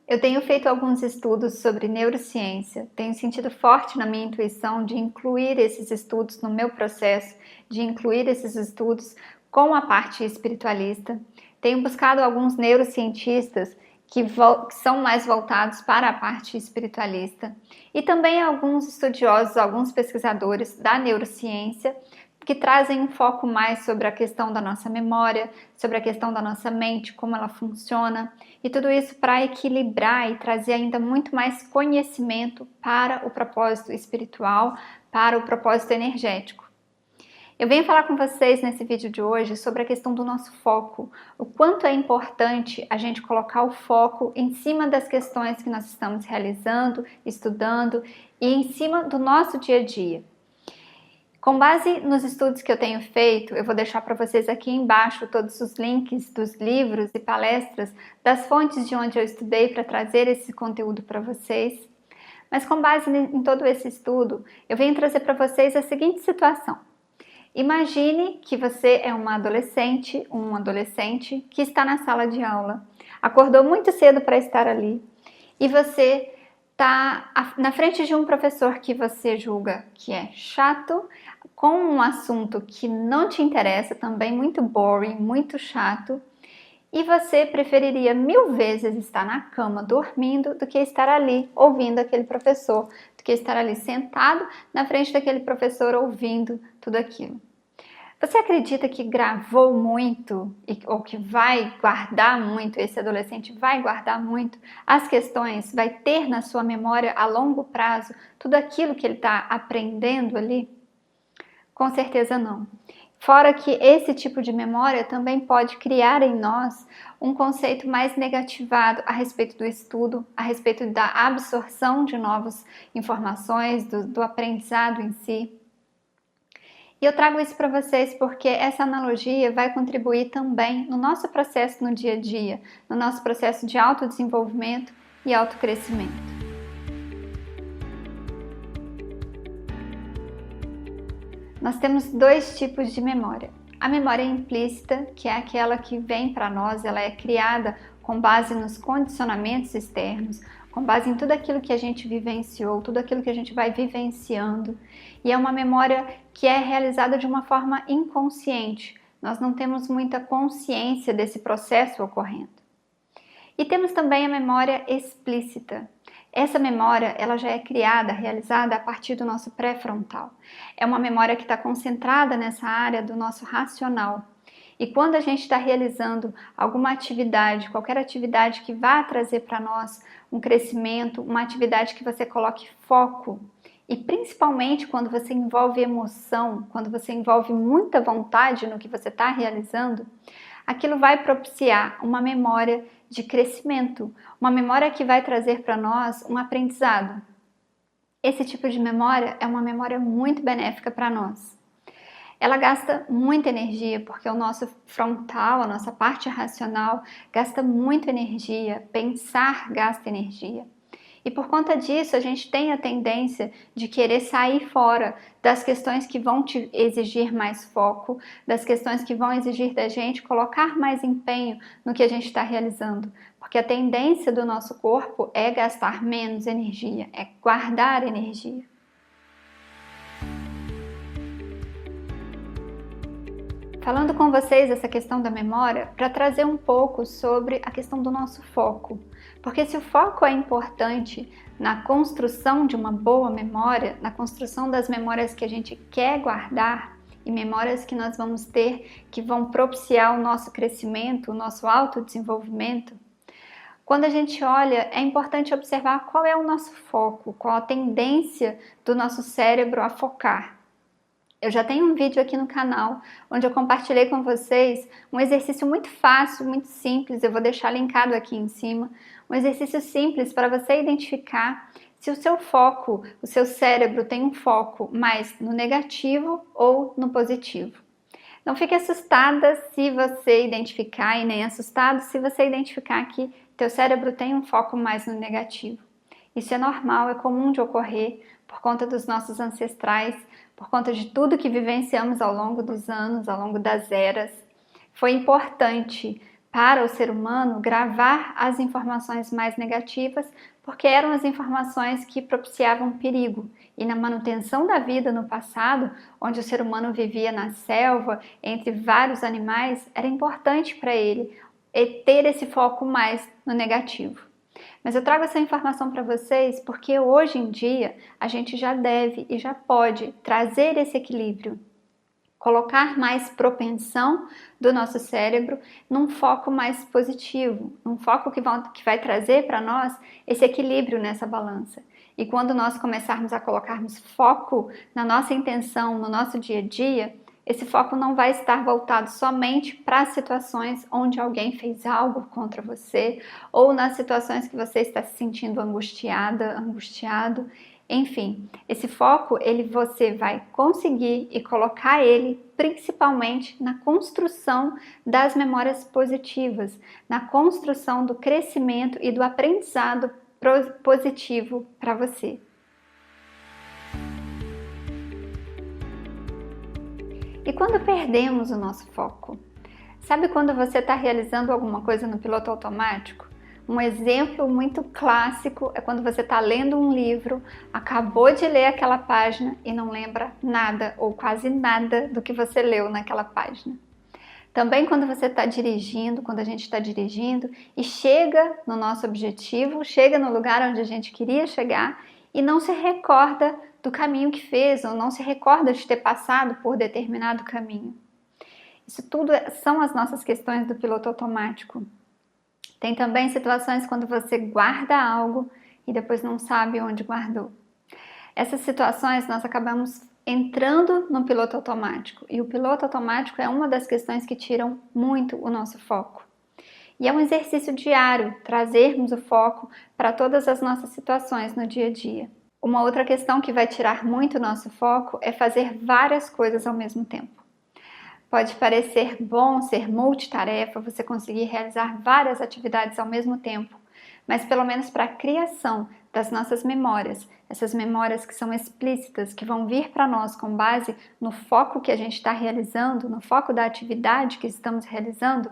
Eu tenho feito alguns estudos sobre neurociência, tenho sentido forte na minha intuição de incluir esses estudos no meu processo, de incluir esses estudos com a parte espiritualista. Tenho buscado alguns neurocientistas que são mais voltados para a parte espiritualista e também alguns estudiosos, alguns pesquisadores da neurociência que trazem um foco mais sobre a questão da nossa memória, sobre a questão da nossa mente, como ela funciona, e tudo isso para equilibrar e trazer ainda muito mais conhecimento para o propósito espiritual, para o propósito energético. Eu venho falar com vocês nesse vídeo de hoje sobre a questão do nosso foco, o quanto é importante a gente colocar o foco em cima das questões que nós estamos realizando, estudando e em cima do nosso dia a dia. Com base nos estudos que eu tenho feito, eu vou deixar para vocês aqui embaixo todos os links dos livros e palestras, das fontes de onde eu estudei para trazer esse conteúdo para vocês. Mas com base em todo esse estudo, eu venho trazer para vocês a seguinte situação. Imagine que você é uma adolescente, um adolescente que está na sala de aula, acordou muito cedo para estar ali e você está na frente de um professor que você julga que é chato, com um assunto que não te interessa, também muito boring, muito chato, e você preferiria 1000 vezes estar na cama dormindo do que estar ali ouvindo aquele professor, do que estar ali sentado na frente daquele professor ouvindo tudo aquilo. Você acredita que gravou muito ou que vai guardar muito, esse adolescente vai guardar muito as questões, vai ter na sua memória a longo prazo tudo aquilo que ele está aprendendo ali? Com certeza não. Fora que esse tipo de memória também pode criar em nós um conceito mais negativado a respeito do estudo, a respeito da absorção de novas informações, do aprendizado em si. E eu trago isso para vocês porque essa analogia vai contribuir também no nosso processo no dia a dia, no nosso processo de autodesenvolvimento e autocrescimento. Nós temos dois tipos de memória. A memória implícita, que é aquela que vem para nós, ela é criada com base nos condicionamentos externos, com base em tudo aquilo que a gente vivenciou, tudo aquilo que a gente vai vivenciando. E é uma memória que é realizada de uma forma inconsciente. Nós não temos muita consciência desse processo ocorrendo. E temos também a memória explícita. Essa memória, ela já é criada, realizada a partir do nosso pré-frontal. É uma memória que está concentrada nessa área do nosso racional. E quando a gente está realizando alguma atividade, qualquer atividade que vá trazer para nós um crescimento, uma atividade que você coloque foco, e principalmente quando você envolve emoção, quando você envolve muita vontade no que você está realizando, aquilo vai propiciar uma memória de crescimento, uma memória que vai trazer para nós um aprendizado. Esse tipo de memória é uma memória muito benéfica para nós. Ela gasta muita energia, porque o nosso frontal, a nossa parte racional, gasta muita energia, pensar gasta energia. E por conta disso, a gente tem a tendência de querer sair fora das questões que vão te exigir mais foco, das questões que vão exigir da gente colocar mais empenho no que a gente está realizando. Porque a tendência do nosso corpo é gastar menos energia, é guardar energia. Falando com vocês essa questão da memória, para trazer um pouco sobre a questão do nosso foco. Porque se o foco é importante na construção de uma boa memória, na construção das memórias que a gente quer guardar e memórias que nós vamos ter que vão propiciar o nosso crescimento, o nosso autodesenvolvimento, quando a gente olha, é importante observar qual é o nosso foco, qual a tendência do nosso cérebro a focar. Eu já tenho um vídeo aqui no canal onde eu compartilhei com vocês um exercício muito fácil, muito simples, eu vou deixar linkado aqui em cima, um exercício simples para você identificar se o seu foco, o seu cérebro tem um foco mais no negativo ou no positivo. Não fique assustada se você identificar e nem assustado se você identificar que teu cérebro tem um foco mais no negativo. Isso é normal, é comum de ocorrer por conta dos nossos ancestrais, por conta de tudo que vivenciamos ao longo dos anos, ao longo das eras. Foi importante para o ser humano gravar as informações mais negativas, porque eram as informações que propiciavam perigo. E na manutenção da vida no passado, onde o ser humano vivia na selva, entre vários animais, era importante para ele ter esse foco mais no negativo. Mas eu trago essa informação para vocês porque hoje em dia a gente já deve e já pode trazer esse equilíbrio, colocar mais propensão do nosso cérebro num foco mais positivo, num foco que vai trazer para nós esse equilíbrio nessa balança. E quando nós começarmos a colocarmos foco na nossa intenção, no nosso dia a dia, esse foco não vai estar voltado somente para as situações onde alguém fez algo contra você ou nas situações que você está se sentindo angustiada, angustiado. Enfim, esse foco você vai conseguir e colocar ele principalmente na construção das memórias positivas, na construção do crescimento e do aprendizado positivo para você. E quando perdemos o nosso foco? Sabe quando você está realizando alguma coisa no piloto automático? Um exemplo muito clássico é quando você está lendo um livro, acabou de ler aquela página e não lembra nada ou quase nada do que você leu naquela página. Também quando você está dirigindo, quando a gente está dirigindo e chega no nosso objetivo, chega no lugar onde a gente queria chegar e não se recorda do caminho que fez ou não se recorda de ter passado por determinado caminho. Isso tudo são as nossas questões do piloto automático. Tem também situações quando você guarda algo e depois não sabe onde guardou. Essas situações nós acabamos entrando no piloto automático e o piloto automático é uma das questões que tiram muito o nosso foco. E é um exercício diário trazermos o foco para todas as nossas situações no dia a dia. Uma outra questão que vai tirar muito o nosso foco é fazer várias coisas ao mesmo tempo. Pode parecer bom ser multitarefa, você conseguir realizar várias atividades ao mesmo tempo, mas pelo menos para a criação das nossas memórias, essas memórias que são explícitas, que vão vir para nós com base no foco que a gente está realizando, no foco da atividade que estamos realizando,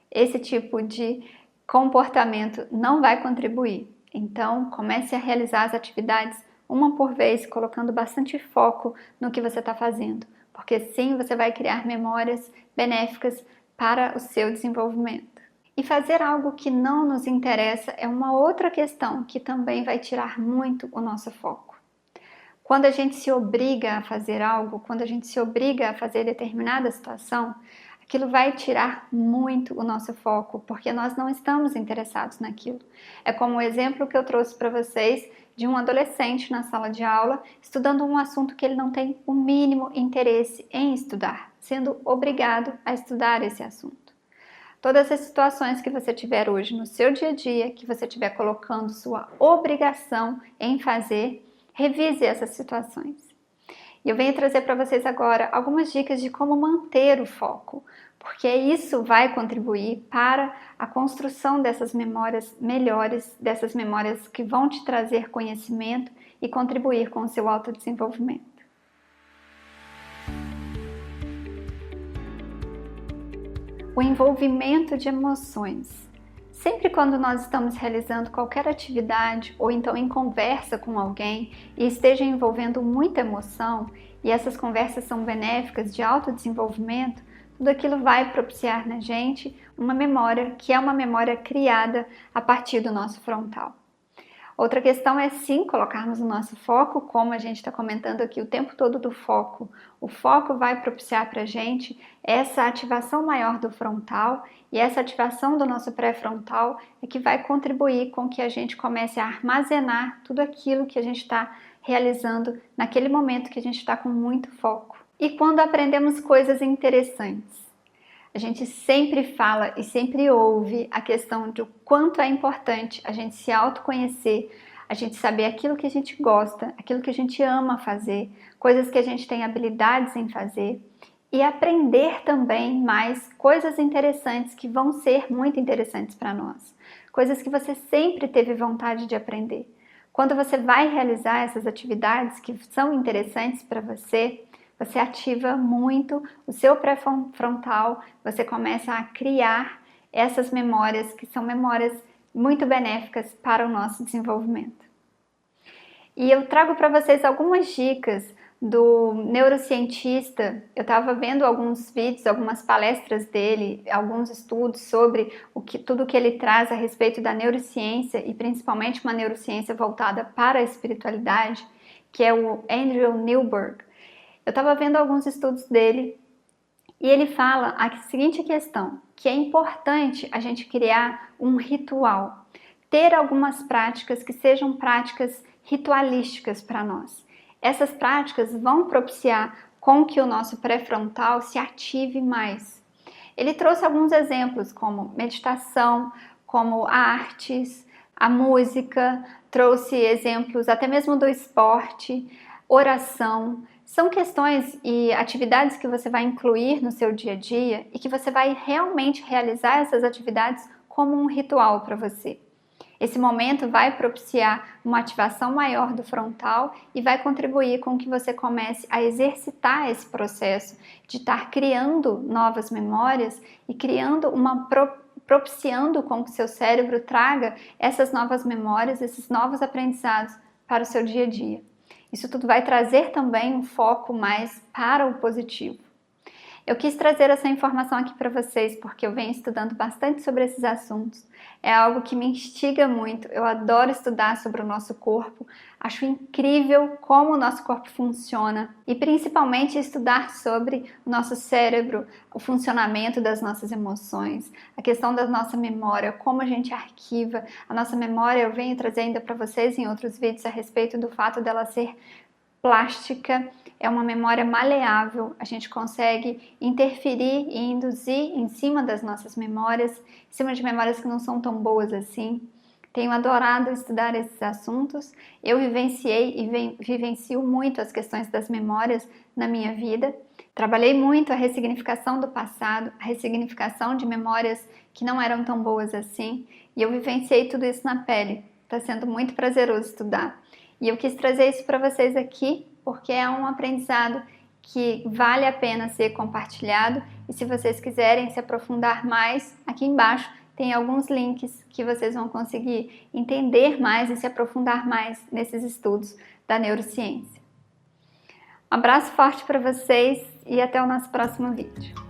esse tipo de comportamento não vai contribuir. Então, comece a realizar as atividades uma por vez, colocando bastante foco no que você está fazendo, porque sim, você vai criar memórias benéficas para o seu desenvolvimento. E fazer algo que não nos interessa é uma outra questão que também vai tirar muito o nosso foco. Quando a gente se obriga a fazer algo, quando a gente se obriga a fazer determinada situação, aquilo vai tirar muito o nosso foco, porque nós não estamos interessados naquilo. É como o exemplo que eu trouxe para vocês de um adolescente na sala de aula, estudando um assunto que ele não tem o mínimo interesse em estudar, sendo obrigado a estudar esse assunto. Todas as situações que você tiver hoje no seu dia a dia, que você estiver colocando sua obrigação em fazer, revise essas situações. E eu venho trazer para vocês agora algumas dicas de como manter o foco, porque isso vai contribuir para a construção dessas memórias melhores, dessas memórias que vão te trazer conhecimento e contribuir com o seu autodesenvolvimento. O envolvimento de emoções. Sempre quando nós estamos realizando qualquer atividade ou então em conversa com alguém e esteja envolvendo muita emoção e essas conversas são benéficas de autodesenvolvimento, tudo aquilo vai propiciar na gente uma memória que é uma memória criada a partir do nosso frontal. Outra questão é sim colocarmos o nosso foco, como a gente está comentando aqui o tempo todo do foco. O foco vai propiciar para a gente essa ativação maior do frontal e essa ativação do nosso pré-frontal é que vai contribuir com que a gente comece a armazenar tudo aquilo que a gente está realizando naquele momento que a gente está com muito foco. E quando aprendemos coisas interessantes? A gente sempre fala e sempre ouve a questão de o quanto é importante a gente se autoconhecer, a gente saber aquilo que a gente gosta, aquilo que a gente ama fazer, coisas que a gente tem habilidades em fazer e aprender também mais coisas interessantes que vão ser muito interessantes para nós, coisas que você sempre teve vontade de aprender. Quando você vai realizar essas atividades que são interessantes para você, você ativa muito o seu pré-frontal, você começa a criar essas memórias, que são memórias muito benéficas para o nosso desenvolvimento. E eu trago para vocês algumas dicas do neurocientista. Eu estava vendo alguns vídeos, algumas palestras dele, alguns estudos sobre tudo que ele traz a respeito da neurociência e principalmente uma neurociência voltada para a espiritualidade, que é o Andrew Newberg. Eu estava vendo alguns estudos dele e ele fala a seguinte questão, que é importante a gente criar um ritual, ter algumas práticas que sejam práticas ritualísticas para nós. Essas práticas vão propiciar com que o nosso pré-frontal se ative mais. Ele trouxe alguns exemplos como meditação, como artes, a música, trouxe exemplos até mesmo do esporte, oração. São questões e atividades que você vai incluir no seu dia a dia e que você vai realmente realizar essas atividades como um ritual para você. Esse momento vai propiciar uma ativação maior do frontal e vai contribuir com que você comece a exercitar esse processo de estar criando novas memórias e propiciando com que seu cérebro traga essas novas memórias, esses novos aprendizados para o seu dia a dia. Isso tudo vai trazer também um foco mais para o positivo. Eu quis trazer essa informação aqui para vocês porque eu venho estudando bastante sobre esses assuntos. É algo que me instiga muito. Eu adoro estudar sobre o nosso corpo. Acho incrível como o nosso corpo funciona e principalmente estudar sobre o nosso cérebro, o funcionamento das nossas emoções, a questão da nossa memória, como a gente arquiva a nossa memória. Eu venho trazer ainda para vocês em outros vídeos a respeito do fato dela ser plástica, é uma memória maleável, a gente consegue interferir e induzir em cima das nossas memórias, em cima de memórias que não são tão boas assim. Tenho adorado estudar esses assuntos, eu vivenciei e vivencio muito as questões das memórias na minha vida. Trabalhei muito a ressignificação do passado, a ressignificação de memórias que não eram tão boas assim, e eu vivenciei tudo isso na pele. Está sendo muito prazeroso estudar. E eu quis trazer isso para vocês aqui, porque é um aprendizado que vale a pena ser compartilhado. E se vocês quiserem se aprofundar mais, aqui embaixo tem alguns links que vocês vão conseguir entender mais e se aprofundar mais nesses estudos da neurociência. Um abraço forte para vocês e até o nosso próximo vídeo.